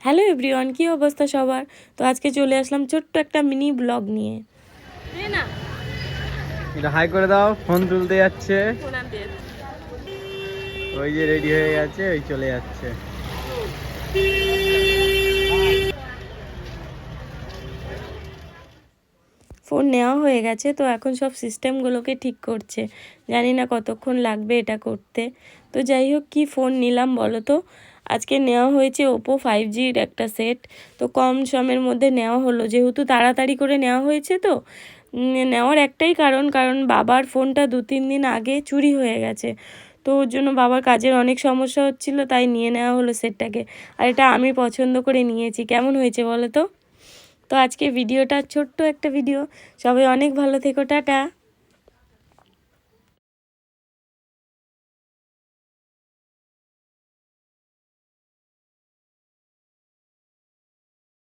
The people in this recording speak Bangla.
হ্যালো এভরিওয়ান, কি অবস্থা সবার? তো আজকে চলে আসলাম ছোট্ট একটা মিনি ব্লগ নিয়ে। এটা হাই করে দাও, ফোন তুলতে যাচ্ছে। ওই যে রেডি হয়ে গেছে, ওই চলে যাচ্ছে। ফোন নেওয়া হয়ে গেছে, তো এখন সব সিস্টেমগুলোকে ঠিক করছে। জানি না কতক্ষণ লাগবে এটা করতে। তো যাই হোক, কী ফোন নিলাম বলো তো? আজকে নেওয়া হয়েছে ওপো 5Gর একটা সেট। তো কম সমের মধ্যে নেওয়া হলো, যেহেতু তাড়াতাড়ি করে নেওয়া হয়েছে। তো নেওয়ার একটাই কারণ বাবার ফোনটা 2-3 দিন আগে চুরি হয়ে গেছে। তো ওর জন্য বাবার কাজের অনেক সমস্যা হচ্ছিল, তাই নিয়ে নেওয়া হলো সেটটাকে। আর এটা আমি পছন্দ করে নিয়েছি। কেমন হয়েছে বলো তো? তো আজকে ভিডিওটা ছোট্ট একটা ভিডিও। সবাই অনেক ভালো থেকো, টাটা।